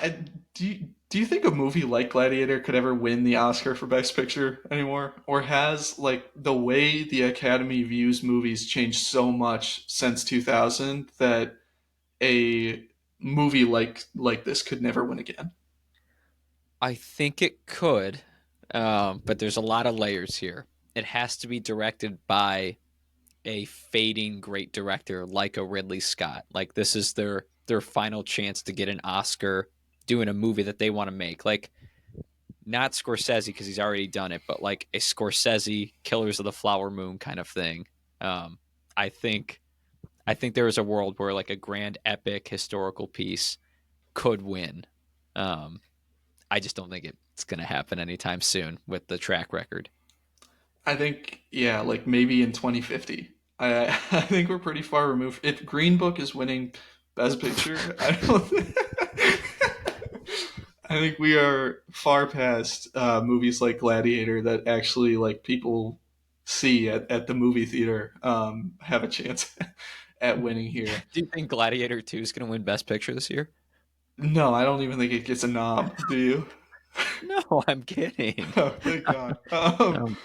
I, do you think a movie like Gladiator could ever win the Oscar for Best Picture anymore, or has like the way the Academy views movies changed so much since 2000 that a movie like this could never win again? I think it could, but there's a lot of layers here. It has to be directed by a fading great director like a Ridley Scott. Like this is their final chance to get an Oscar doing a movie that they want to make. Like not Scorsese because he's already done it, but like a Scorsese Killers of the Flower Moon kind of thing. Um, I think I think there is a world where like a grand epic historical piece could win. Um, I just don't think it's going to happen anytime soon with the track record. I think, yeah, like maybe in 2050. I think we're pretty far removed. If Green Book is winning Best Picture, I don't. I think we are far past movies like Gladiator that actually like people see at the movie theater have a chance at winning here. Do you think Gladiator II is going to win Best Picture this year? No, I don't even think it gets a nom. Do you? No, I'm kidding. Oh, thank God. Um,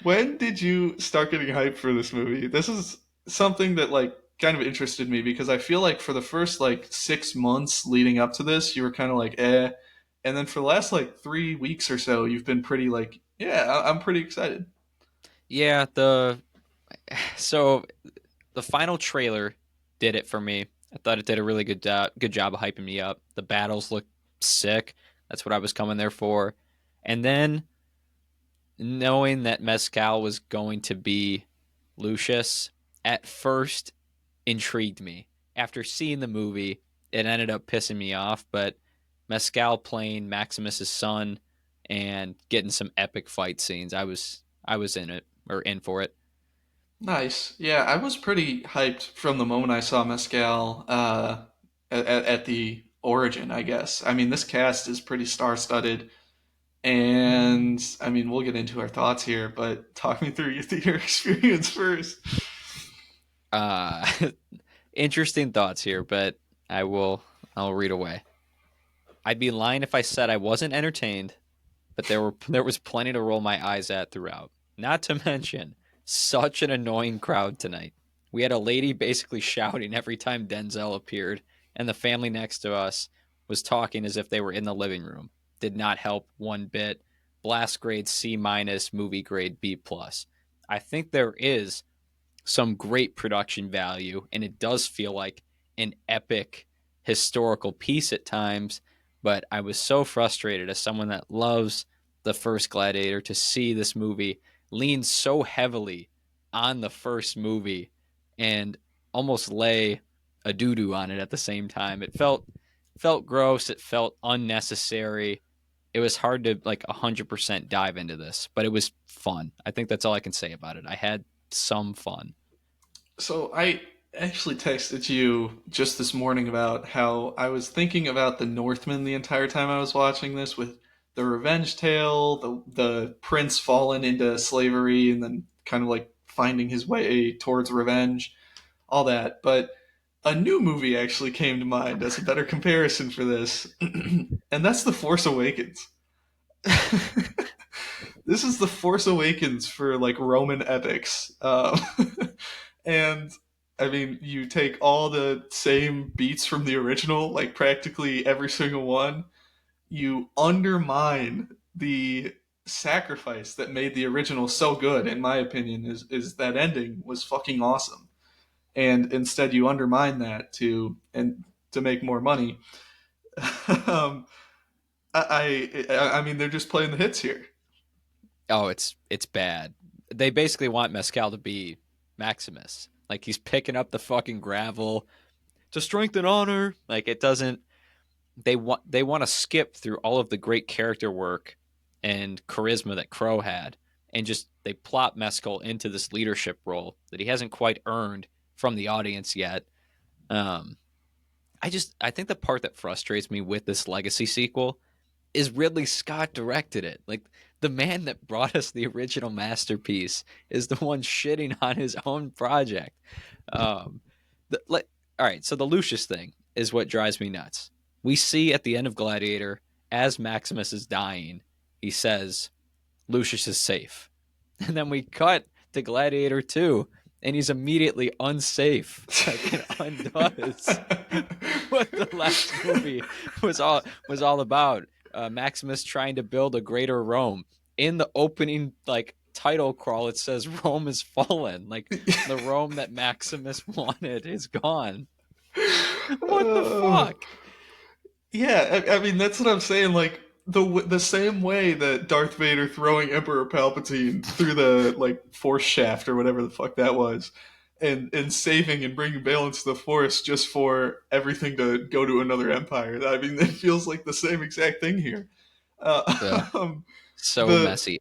When did you start getting hyped for this movie? This is something that like kind of interested me because I feel like for the first like 6 months leading up to this, you were kind of like eh, and then for the last like 3 weeks or so, you've been pretty like yeah, I'm pretty excited. yeah, so the final trailer did it for me. I thought it did a really good job of hyping me up. The battles looked sick. That's what I was coming there for. And then knowing that Mescal was going to be Lucius at first intrigued me. After seeing the movie, it ended up pissing me off, but Mescal playing Maximus's son and getting some epic fight scenes, I was in it or in for it. Nice. Yeah, I was pretty hyped from the moment I saw Mescal at the origin, I guess. I mean, this cast is pretty star-studded. And I mean, we'll get into our thoughts here, but talk me through your theater experience first. Uh Interesting thoughts here, but I'll read away. I'd be lying if I said I wasn't entertained, but there was plenty to roll my eyes at throughout. Not to mention, such an annoying crowd tonight. We had a lady basically shouting every time Denzel appeared, and the family next to us was talking as if they were in the living room. Did not help one bit. Blast grade C minus, movie grade B plus. I think there is some great production value, and it does feel like an epic historical piece at times. But I was so frustrated as someone that loves the first Gladiator to see this movie lean so heavily on the first movie and almost lay a doo doo on it at the same time. It felt gross. It felt unnecessary. It was hard to like 100% dive into this, but it was fun. I think that's all I can say about it. I had some fun. So I actually texted you just this morning about how I was thinking about the Northman the entire time I was watching this with the revenge tale, the prince fallen into slavery and then kind of like finding his way towards revenge, all that. But a new movie actually came to mind as a better comparison for this, and that's The Force Awakens. This is The Force Awakens for like Roman epics. And I mean, you take all the same beats from the original, like practically every single one, you undermine the sacrifice that made the original so good, in my opinion, is that ending was fucking awesome. And instead you undermine that to make more money. um, I mean, they're just playing the hits here. Oh, it's bad. They basically want Mescal to be Maximus. Like he's picking up the fucking gravel to strength and honor. Like it doesn't. They want to skip through all of the great character work and charisma that Crow had, and just they plop Mescal into this leadership role that he hasn't quite earned from the audience yet. Um, I think the part that frustrates me with this Legacy sequel is Ridley Scott directed it. Like the man that brought us the original masterpiece is the one shitting on his own project. Um, like, all right, so the Lucius thing is what drives me nuts. We see at the end of Gladiator, as Maximus is dying, he says, Lucius is safe. And then we cut to Gladiator II, and he's immediately unsafe. Like it undoes what the last movie was all about. Maximus trying to build a greater Rome. In the opening like title crawl, it says Rome is fallen. Like the Rome that Maximus wanted is gone. What the Uh, fuck? yeah, I mean that's what I'm saying. Like the same way that Darth Vader throwing Emperor Palpatine through the like force shaft or whatever the fuck that was, and saving and bringing balance to the force just for everything to go to another empire. I mean, it feels like the same exact thing here. Yeah, Um, so the messy,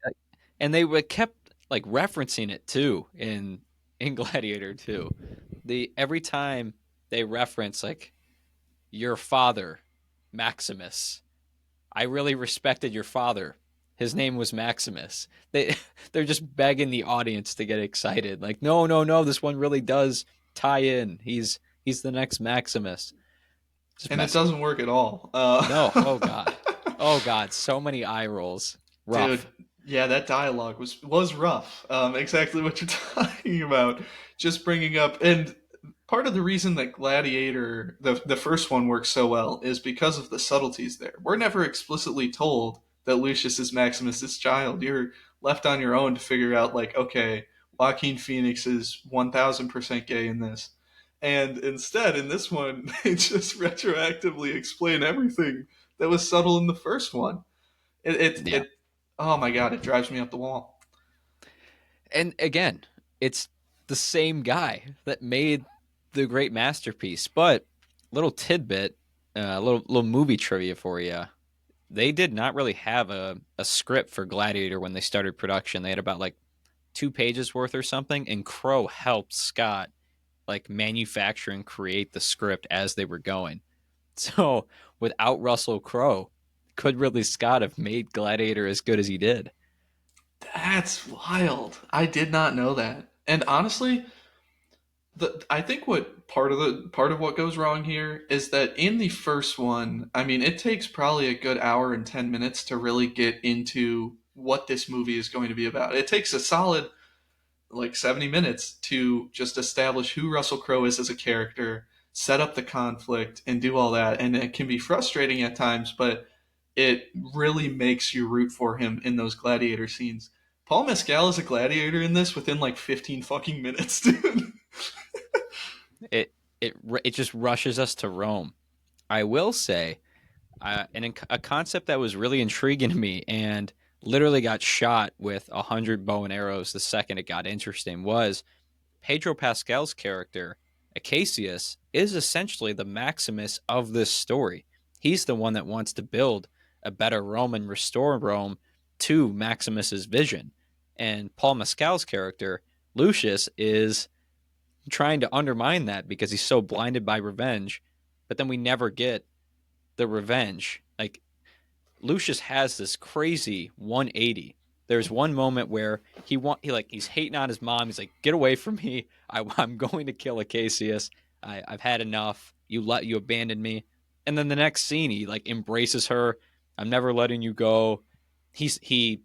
and they kept like referencing it too in Gladiator 2. The every time they reference like your father, Maximus. I really respected your father. His name was Maximus. They're just begging the audience to get excited. Like, no, no, no, this one really does tie in. He's the next Maximus. Just and it messy. doesn't work at all. No, oh god. Oh god, so many eye rolls. Dude, Rough. yeah, that dialogue was rough. Exactly what you're talking about. Just bringing up, and part of the reason that Gladiator, the first one, works so well is because of the subtleties there. We're never explicitly told that Lucius is Maximus's child. You're left on your own to figure out, like, okay, Joaquin Phoenix is 1000% gay in this. And instead, in this one, they just retroactively explain everything that was subtle in the first one. Yeah. It oh my god, it drives me up the wall. And again, it's the same guy that made the great masterpiece. But little tidbit, little movie trivia for you. They did not really have a script for Gladiator when they started production. They had about like 2 pages worth or something, and Crow helped Scott like manufacture and create the script as they were going. So without Russell Crowe, could Ridley Scott have made Gladiator as good as he did? That's wild. I did not know that. And honestly, I think what part of what goes wrong here is that in the first one, I mean, it takes probably a good hour and 10 minutes to really get into what this movie is going to be about. It takes a solid like 70 minutes to just establish who Russell Crowe is as a character, set up the conflict, and do all that. And it can be frustrating at times, but it really makes you root for him in those gladiator scenes. Paul Mescal is a gladiator in this within like 15 fucking minutes, dude. It it just rushes us to Rome. I will say, and a concept that was really intriguing to me and literally got shot with 100 bow and arrows the second it got interesting was Pedro Pascal's character, Acacius, is essentially the Maximus of this story. He's the one that wants to build a better Rome and restore Rome to Maximus's vision. And Paul Mescal's character, Lucius, is trying to undermine that because he's so blinded by revenge. But then we never get the revenge. Like Lucius has this crazy 180. There's one moment where he's hating on his mom. He's like, "Get away from me! I'm going to kill Acacius. I've had enough. You abandoned me." And then the next scene, he like embraces her. I'm never letting you go. He's he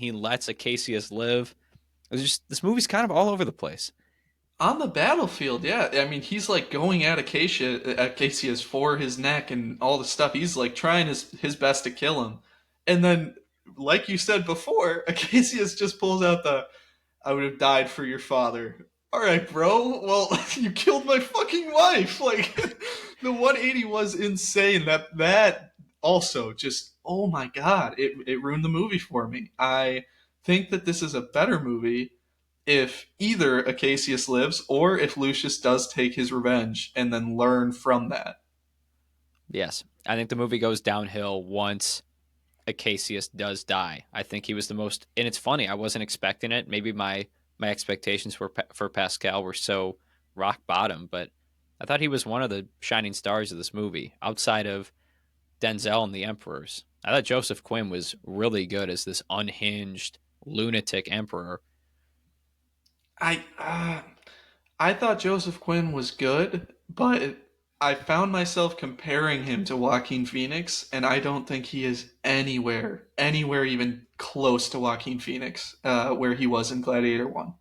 lets Acacius live. It's just this movie's kind of all over the place. On the battlefield, yeah. I mean, he's like going at Acacius for his neck and all the stuff. He's like trying his best to kill him. And then, like you said before, Acacius just pulls out the I would have died for your father. All right, bro. Well, you killed my fucking wife. Like the 180 was insane. That also just oh my god, it ruined the movie for me. I think that this is a better movie if either Acacius lives or if Lucius does take his revenge and then learn from that. Yes, I think the movie goes downhill once Acacius does die. I think he was the most, and it's funny. I wasn't expecting it. Maybe my expectations for Pascal were so rock bottom, but I thought he was one of the shining stars of this movie, outside of Denzel and the Emperors. I thought Joseph Quinn was really good as this unhinged lunatic emperor. I uh, I thought Joseph Quinn was good, but I found myself comparing him to Joaquin Phoenix, and I don't think he is anywhere even close to Joaquin Phoenix, where he was in Gladiator 1.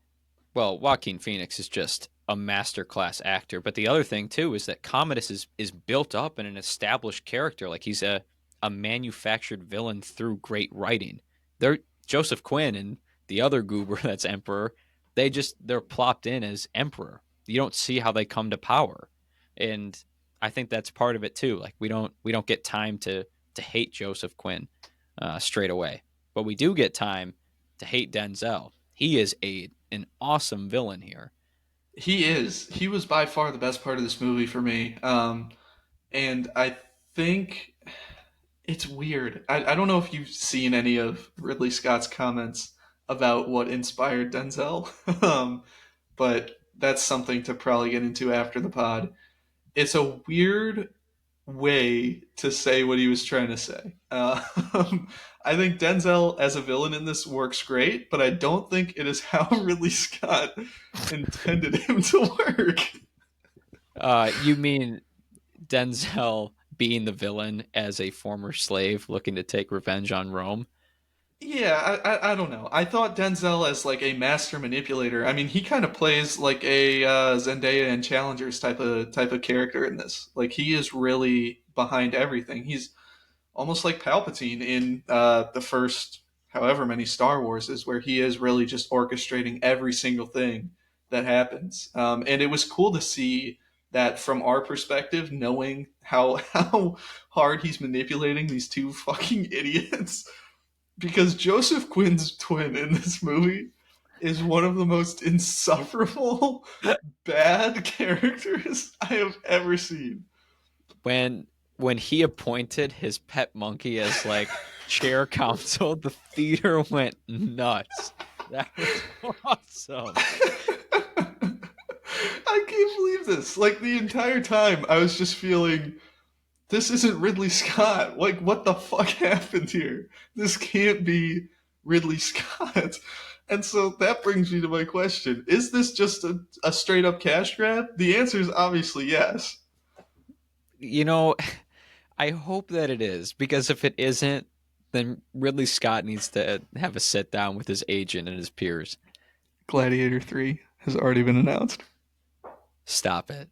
Well, Joaquin Phoenix is just a masterclass actor. But the other thing too is that Commodus is built up in an established character. Like he's a manufactured villain through great writing. They're Joseph Quinn and the other goober that's Emperor, they're plopped in as Emperor. You don't see how they come to power. And I think that's part of it too. Like we don't get time to hate Joseph Quinn straight away. But we do get time to hate Denzel. He is a an awesome villain here. He is. He was by far the best part of this movie for me. And I think it's weird. I don't know if you've seen any of Ridley Scott's comments about what inspired Denzel, but that's something to probably get into after the pod. It's a weird way to say what he was trying to say. I think Denzel as a villain in this works great, but I don't think it is how Ridley Scott intended him to work. You mean Denzel being the villain as a former slave looking to take revenge on Rome? Yeah, I don't know. I thought Denzel as like a master manipulator. I mean, he kind of plays like a Zendaya and Challengers type of character in this. Like he is really behind everything. He's almost like Palpatine in the first however many Star Wars is, where he is really just orchestrating every single thing that happens. And it was cool to see that from our perspective, knowing how hard he's manipulating these two fucking idiots. Because Joseph Quinn's twin in this movie is one of the most insufferable bad characters I have ever seen. when when he appointed his pet monkey as like chair counsel, the theater went nuts. That was awesome. I can't believe this. Like the entire time, I was just feeling this isn't Ridley Scott. Like, what the fuck happened here? This can't be Ridley Scott. And so that brings me to my question: is this just a straight up cash grab? The answer is obviously yes. You know, I hope that it is because if it isn't, then Ridley Scott needs to have a sit down with his agent and his peers. Gladiator 3 has already been announced. Stop it.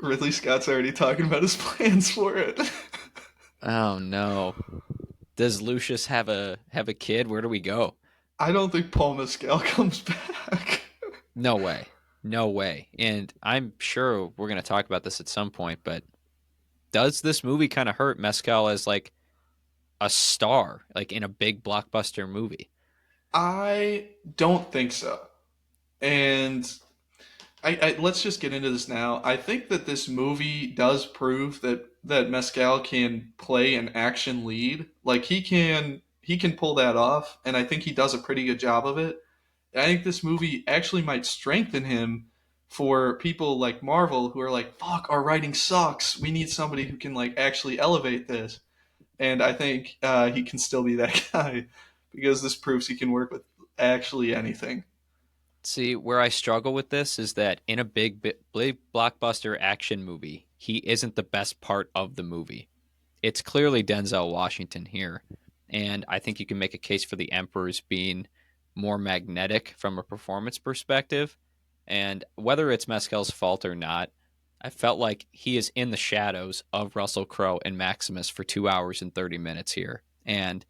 Ridley Scott's already talking about his plans for it. Oh no. Does Lucius have a kid? Where do we go? I don't think Paul Mescal comes back. No way. No way. And I'm sure we're going to talk about this at some point, but does this movie kind of hurt Mescal as like a star, like in a big blockbuster movie? I don't think so. And let's just get into this now. I think that this movie does prove that Mescal can play an action lead. Like he can pull that off, and I think he does a pretty good job of it. I think this movie actually might strengthen him for people like Marvel who are like, "Fuck, our writing sucks. We need somebody who can like actually elevate this." And I think he can still be that guy because this proves he can work with actually anything. See, where I struggle with this is that in a big blockbuster action movie, he isn't the best part of the movie. It's clearly Denzel Washington here. And I think you can make a case for the Emperors being more magnetic from a performance perspective. And whether it's Mescal's fault or not, I felt like he is in the shadows of Russell Crowe and Maximus for 2 hours and 30 minutes here. And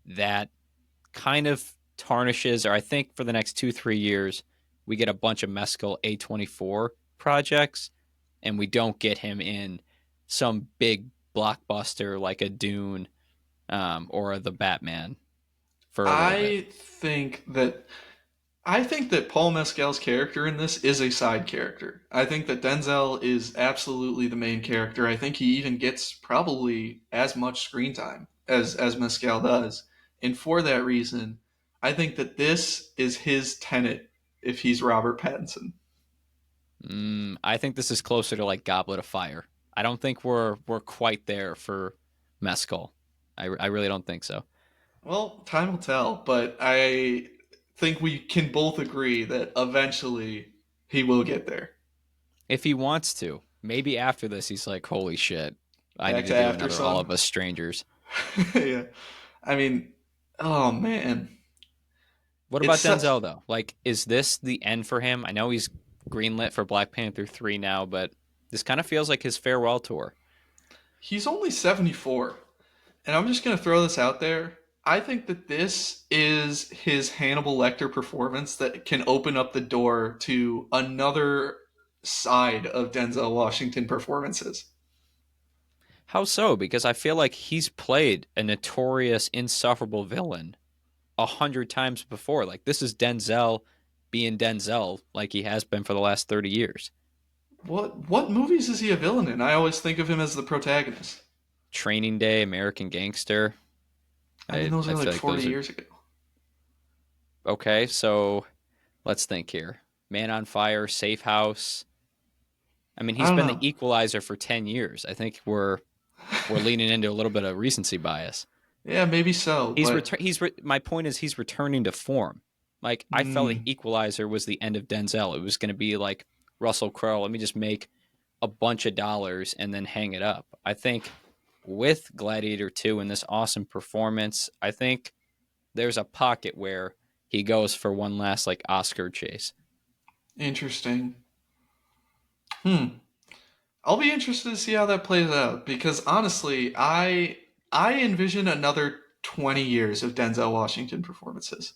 that kind of tarnishes, or I think for the next 2, 3 years, we get a bunch of Mescal A24 projects, and we don't get him in some big blockbuster like a Dune or the Batman for a little bit. I think that I think that Paul Mescal's character in this is a side character. I think that Denzel is absolutely the main character. I think he even gets probably as much screen time as Mescal does. And for that reason, I think that this is his tenet if he's Robert Pattinson. I think this is closer to like Goblet of Fire. I don't think we're quite there for Mescal. I really don't think so. Well, time will tell, but I think we can both agree that eventually he will get there. If he wants to. maybe after this, he's like, holy shit, I Back need to to do After another All Sun. of Us Strangers. Yeah. I mean, oh man. What It's about such Denzel though? Like, is this the end for him? I know he's greenlit for Black Panther 3 now, but this kind of feels like his farewell tour. he's only 74. And I'm just going to throw this out there. I think that this is his Hannibal Lecter performance that can open up the door to another side of Denzel Washington performances. How so? Because I feel like he's played a notorious, insufferable villain 100 times before. Like, this is Denzel being Denzel, like he has been for the last 30 years. What movies is he a villain in? I always think of him as the protagonist. Training Day, American Gangster. I mean, I, those I are like feel like 40 those are years ago. okay. So let's think here. Man on Fire, Safe House. I mean, I he's don't been the know. equalizer for 10 years. I think we're leaning into a little bit of recency bias. Yeah, maybe so, but My point is he's returning to form. Like I felt like mm, Equalizer was the end of Denzel. It was going to be like Russell Crowe. Let me just make a bunch of dollars and then hang it up. I think with Gladiator 2 and this awesome performance, I think there's a pocket where he goes for one last like Oscar chase. interesting. Hmm. I'll be interested to see how that plays out because honestly, I envision another 20 years of Denzel Washington performances.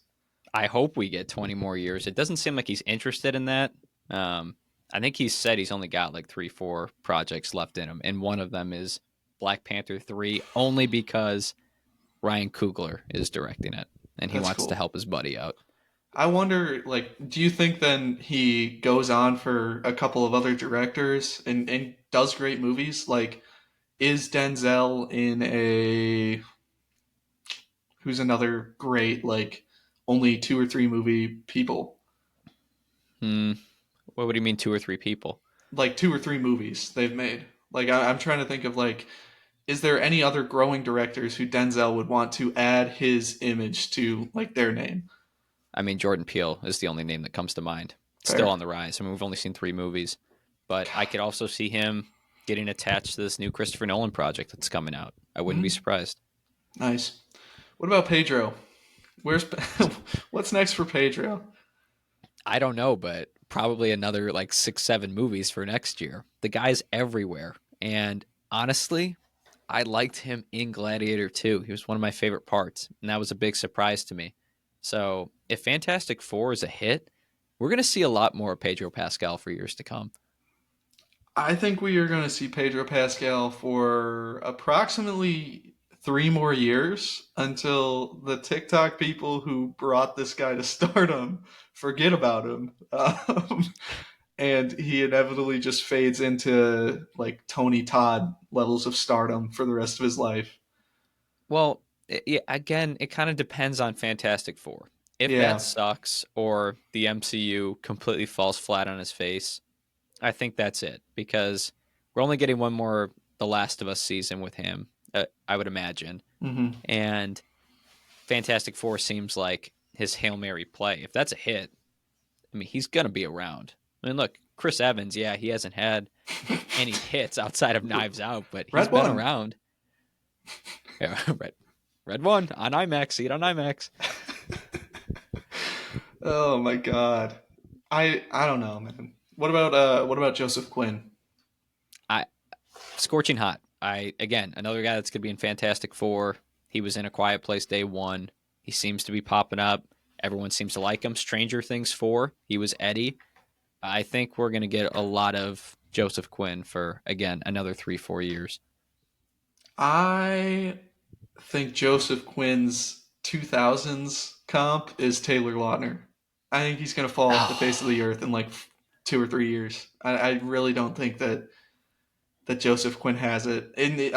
I hope we get 20 more years. It doesn't seem like he's interested in that. Um, I think he said he's only got like 3, 4 projects left in him, and one of them is Black Panther 3, only because Ryan Coogler is directing it, and he That's wants to cool. help his buddy out. I wonder, like, do you think then he goes on for a couple of other directors and does great movies? Like, is Denzel in a who's another great like only 2 or 3 movie people? Hmm. What do you mean, 2 or 3 people? Like 2 or 3 movies they've made. Like I'm trying to think of like, is there any other growing directors who Denzel would want to add his image to like their name? I mean, Jordan Peele is the only name that comes to mind. Still Fair. on the rise. I mean, we've only seen 3 movies, but I could also see him getting attached to this new Christopher Nolan project that's coming out. I wouldn't be Mm, surprised. nice. What about Pedro? Where's what's next for Pedro? I don't know, but probably another like 6, 7 movies for next year. The guy's everywhere. And honestly, I liked him in Gladiator 2. He was one of my favorite parts, and that was a big surprise to me. So if Fantastic Four is a hit, we're going to see a lot more of Pedro Pascal for years to come. I think we are going to see Pedro Pascal for approximately 3 more years until the TikTok people who brought this guy to stardom forget about him. And he inevitably just fades into like Tony Todd levels of stardom for the rest of his life. Well, again, it kind of depends on Fantastic Four. If that Yeah. sucks or the MCU completely falls flat on his face, I think that's it because we're only getting one more The Last of Us season with him, I would imagine. Hmm. And Fantastic Four seems like his Hail Mary play. If that's a hit, I mean, he's going to be around. I mean, look, Chris Evans, yeah, he hasn't had any hits outside of Knives Out, but he's Red been one. around. Yeah, Red One on IMAX, see it on IMAX. Oh my god. I don't know, man. What about Joseph Quinn? I Scorching Hot. I again another guy that's going to be in Fantastic Four. He was in A Quiet Place day one. He seems to be popping up. Everyone seems to like him. Stranger Things 4. He was Eddie. I think we're going to get a lot of Joseph Quinn for again another 3, 4 years. I think Joseph Quinn's 2000s comp is Taylor Lautner. I think he's going to fall off the face of the earth in like 2 or 3 years. I really don't think that Joseph Quinn has it.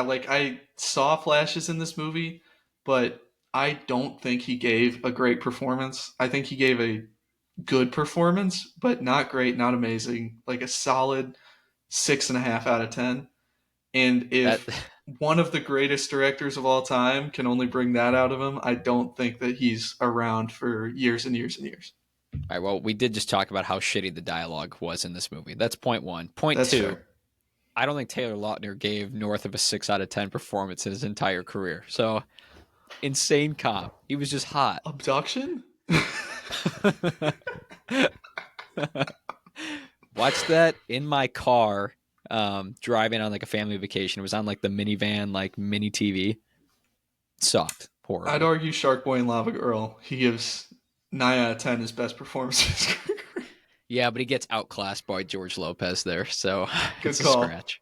Like I saw flashes in this movie, but I don't think he gave a great performance. I think he gave a good performance, but not great, not amazing. Like a solid 6.5 out of 10. And That if one of the greatest directors of all time can only bring that out of him, I don't think that he's around for years and years and years. All right, well, we did just talk about how shitty the dialogue was in this movie. That's point one. Point That's two, fair. I don't think Taylor Lautner gave north of a 6 out of 10 performance in his entire career. So insane comp. He was just hot. Abduction? Watched that in my car, driving on like a family vacation. It was on like the minivan, like mini TV. Sucked. I'd Horrible. argue Shark Boy and Lava Girl. He gives 9 out of 10 his best performance of his career. Yeah, but he gets outclassed by George Lopez there, so Good it's a call. scratch.